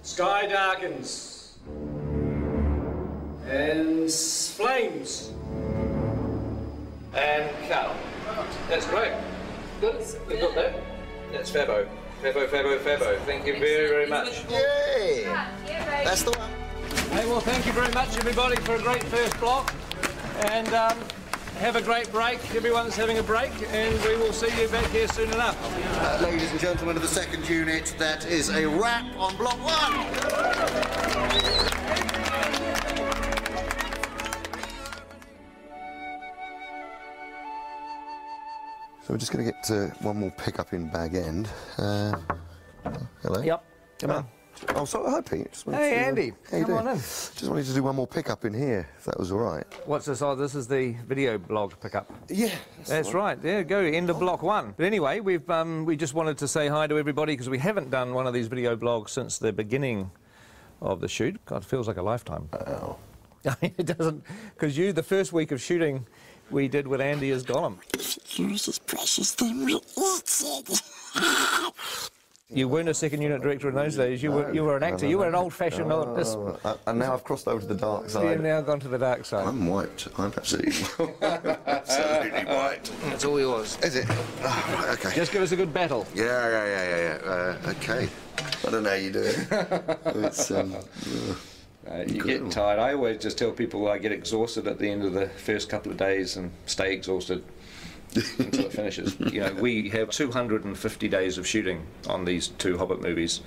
Sky darkens. And flames. And cut. That's great. Good. We've got that. That's Fabo. Fabo. Thank you very, very much. Yay! That's the one. Hey, well, thank you very much, everybody, for a great first block. And have a great break. Everyone's having a break, and we will see you back here soon enough. Ladies and gentlemen of the second unit, that is a wrap on block 1. So we're just going to get one more pick-up in Bag End. Hello. Yep. Come on. Oh, sorry. Hi, Pete. Hey, Andy. Come on in. Just wanted to do one more pick-up in here, if that was all right. What's this? Oh, this is the video blog pickup. Yeah. That's right. There you go. End of block 1. But anyway, we just wanted to say hi to everybody because we haven't done one of these video blogs since the beginning of the shoot. God, it feels like a lifetime. Oh. It doesn't, because the first week of shooting, we did with Andy as Gollum. Here's his precious thing. We eat it. You weren't a second unit director in those days. You were an actor. You were an old-fashioned. And now I've crossed over to the dark side. You've now gone to the dark side. I'm wiped. I'm absolutely wiped. It's all yours. Is it? Oh, right, okay. Just give us a good battle. Yeah. Okay. I don't know how you do it. It's you get tired. I always just tell people I get exhausted at the end of the first couple of days and stay exhausted until it finishes. You know, we have 250 days of shooting on these 2 Hobbit movies,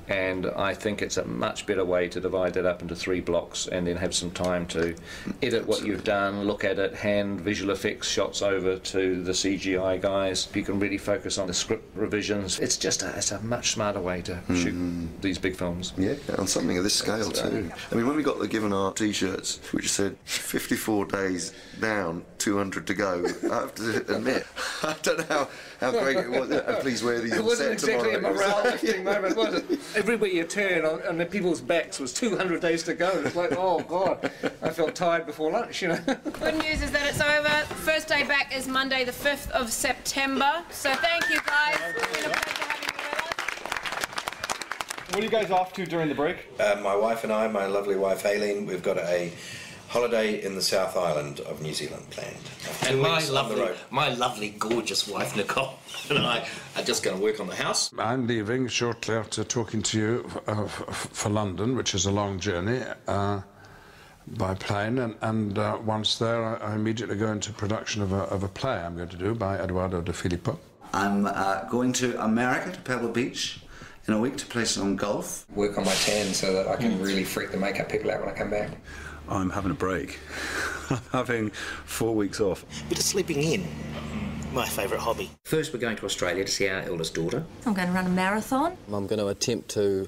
and I think it's a much better way to divide that up into 3 blocks and then have some time to edit what you've done, look at it, hand visual effects shots over to the CGI guys. You can really focus on the script revisions. It's just it's a much smarter way to shoot these big films. Yeah, on something of this scale too. I mean, when we got the Given Art t-shirts, which said 54 days down, 200 to go, I have to admit, I don't know how great it was. Please wear these. It wasn't exactly a morale-lifting moment, was it? Everywhere you turn on the people's backs was 200 days to go. It's like, oh God, I felt tired before lunch, you know. Good news is that it's over. First day back is Monday the 5th of September. So thank you guys. It's been a pleasure having you with us. What are you guys off to during the break? My wife and I, my lovely wife Aileen, we've got a holiday in the South Island of New Zealand planned. And my lovely, gorgeous wife Nicole and I are just going to work on the house. I'm leaving shortly after talking to you for London, which is a long journey, by plane, and once there I immediately go into production of a play I'm going to do by Eduardo de Filippo. I'm going to America, to Pebble Beach, in a week to play some golf. Work on my tan so that I can really freak the makeup people out when I come back. I'm having a break. I'm having 4 weeks off. Bit of sleeping in. My favourite hobby. First, we're going to Australia to see our eldest daughter. I'm going to run a marathon. I'm going to attempt to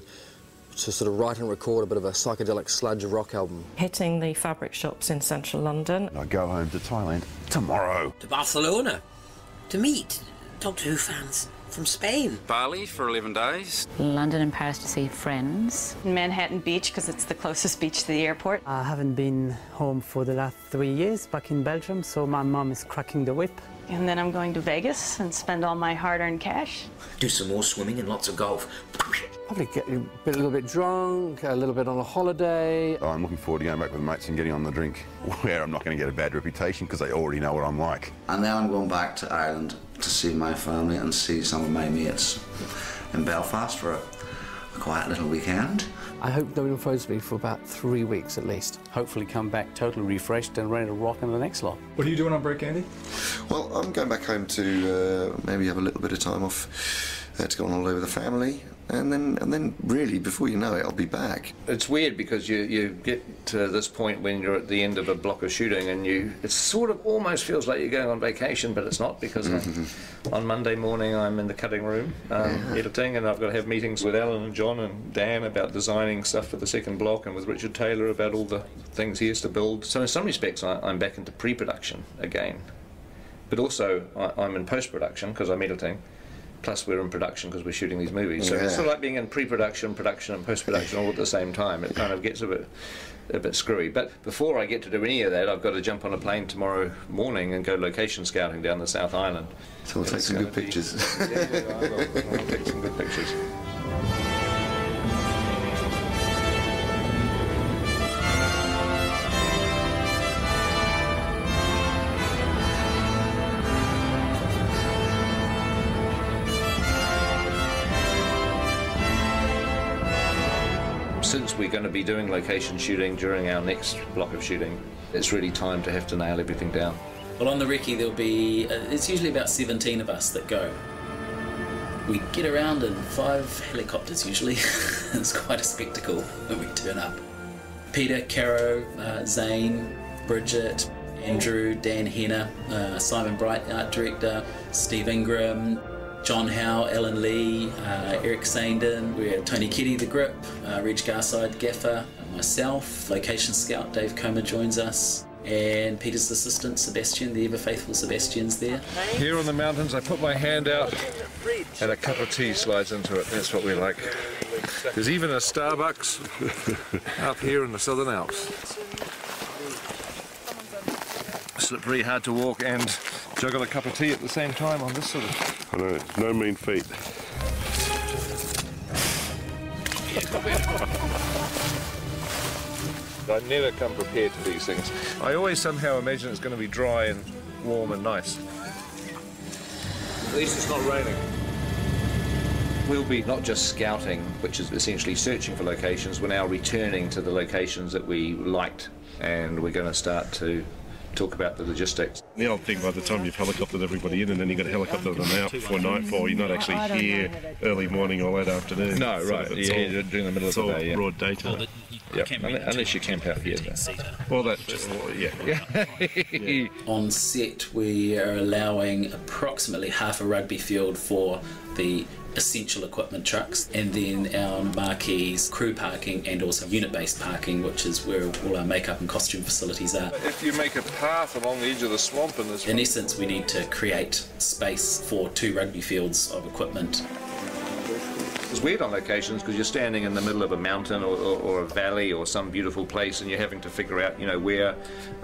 sort of write and record a bit of a psychedelic sludge rock album. Hitting the fabric shops in central London. I go home to Thailand tomorrow. To Barcelona. To meet Doctor Who fans from Spain. Bali for 11 days. London and Paris to see friends. Manhattan Beach, because it's the closest beach to the airport. I haven't been home for the last 3 years, back in Belgium, so my mum is cracking the whip. And then I'm going to Vegas and spend all my hard-earned cash. Do some more swimming and lots of golf. Probably get a little bit drunk, a little bit on a holiday. Oh, I'm looking forward to going back with mates and getting on the drink, where I'm not going to get a bad reputation because they already know what I'm like. And now I'm going back to Ireland to see my family and see some of my mates in Belfast for a quiet little weekend. I hope no one phones me for about 3 weeks at least. Hopefully come back totally refreshed and ready to rock in the next lot. What are you doing on break, Andy? Well, I'm going back home to maybe have a little bit of time off to go on holiday with the family, and then really, before you know it, I'll be back. It's weird because you get to this point when you're at the end of a block of shooting and it sort of almost feels like you're going on vacation, but it's not, because on Monday morning I'm in the cutting room editing, and I've got to have meetings with Alan and John and Dan about designing stuff for the second block, and with Richard Taylor about all the things he has to build. So in some respects I'm back into pre-production again, but also I'm in post-production because I'm editing. Plus we're in production because we're shooting these movies. So it's sort of like being in pre-production, production and post-production all at the same time. It kind of gets a bit screwy. But before I get to do any of that, I've got to jump on a plane tomorrow morning and go location scouting down the South Island. So we'll take some good pictures. Yeah, I will. I'll take some good pictures. Since we're going to be doing location shooting during our next block of shooting, it's really time to have to nail everything down. Well, on the recce there'll be, it's usually about 17 of us that go. We get around in 5 helicopters usually. It's quite a spectacle when we turn up. Peter, Caro, Zane, Bridget, Andrew, Dan Henner, Simon Bright, art director, Steve Ingram, John Howe, Alan Lee, Eric Sandin, we're Tony Keddy, the grip, Reg Garside, gaffer, myself, location scout Dave Comer joins us, and Peter's assistant Sebastian, the ever faithful Sebastian's there. Here on the mountains I put my hand out and a cup of tea slides into it. That's what we like. There's even a Starbucks up here in the Southern Alps. Slippery, hard to walk and juggle a cup of tea at the same time on this sort of... I know, no mean feat. I never come prepared to these things. I always somehow imagine it's going to be dry and warm and nice. At least it's not raining. We'll be not just scouting, which is essentially searching for locations, we're now returning to the locations that we liked, and we're going to start to talk about the logistics. The old thing, by the time you've helicoptered everybody in and then you've got to helicopter them out before nightfall, you're not actually here early morning or late afternoon. No, right, yeah, during the middle of the day. It's all broad daytime. Yep. Unless you camp out here. Well, that just, yeah. On set, we are allowing approximately half a rugby field for the essential equipment trucks, and then our marquees, crew parking, and also unit-based parking, which is where all our makeup and costume facilities are. If you make a path along the edge of the swamp in this... In essence, we need to create space for 2 rugby fields of equipment. It's weird on locations because you're standing in the middle of a mountain or a valley or some beautiful place, and you're having to figure out, you know, where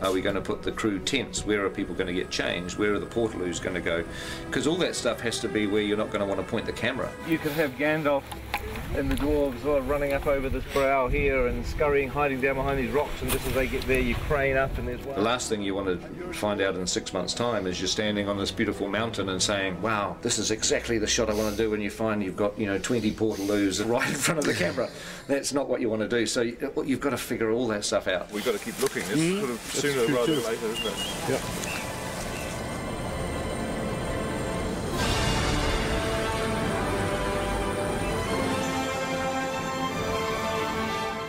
are we going to put the crew tents, where are people going to get changed, where are the portaloos going to go, because all that stuff has to be where you're not going to want to point the camera. You could have Gandalf and the dwarves sort of running up over this brow here and scurrying, hiding down behind these rocks, and just as they get there you crane up and there's one. The last thing you want to find out in 6 months' time is you're standing on this beautiful mountain and saying, wow, this is exactly the shot I want to do, and you find you've got, you know, 20 portaloos right in front of the camera. That's not what you want to do, so you've got to figure all that stuff out. We've got to keep looking. It's sort of sooner rather than later, isn't it? Yep.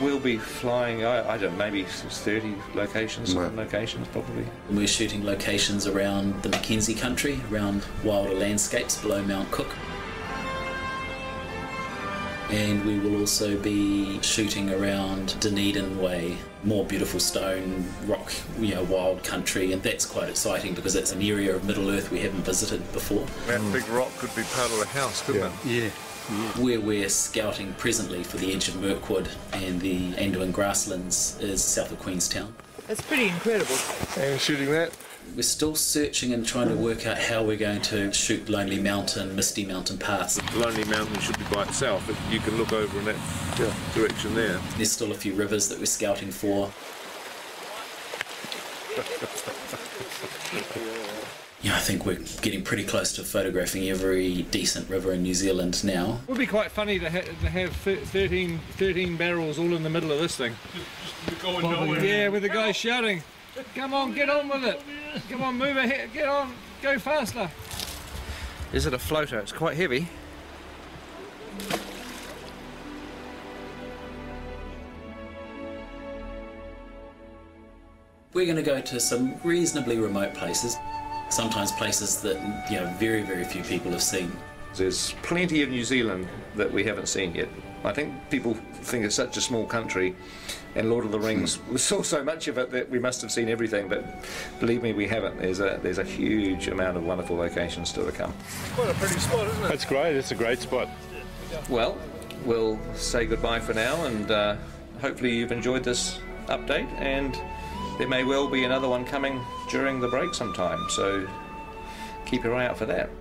We'll be flying, I don't know, maybe 30 locations, some locations probably. We're shooting locations around the Mackenzie country, around wilder landscapes below Mount Cook. And we will also be shooting around Dunedin Way, more beautiful stone, rock, you know, wild country, and that's quite exciting because it's an area of Middle Earth we haven't visited before. That big rock could be part of a house, couldn't it? Yeah. Where we're scouting presently for the edge of Mirkwood and the Anduin grasslands is south of Queenstown. It's pretty incredible. And shooting that? We're still searching and trying to work out how we're going to shoot Lonely Mountain, Misty Mountain parts. Lonely Mountain should be by itself, but you can look over in that direction there. There's still a few rivers that we're scouting for. Yeah, I think we're getting pretty close to photographing every decent river in New Zealand now. It would be quite funny to have 13 barrels all in the middle of this thing. Yeah, with the guy shouting, come on, get on with it. Come on, move ahead, get on, go faster. Is it a floater? It's quite heavy. We're going to go to some reasonably remote places, sometimes places that, you know, very, very few people have seen. There's plenty of New Zealand that we haven't seen yet. I think people think it's such a small country, and Lord of the Rings, we saw so much of it that we must have seen everything, but believe me, we haven't. There's a huge amount of wonderful locations still to come. Quite a pretty spot, isn't it? That's great, it's a great spot. Well, we'll say goodbye for now, and hopefully you've enjoyed this update, and there may well be another one coming during the break sometime, so keep your eye out for that.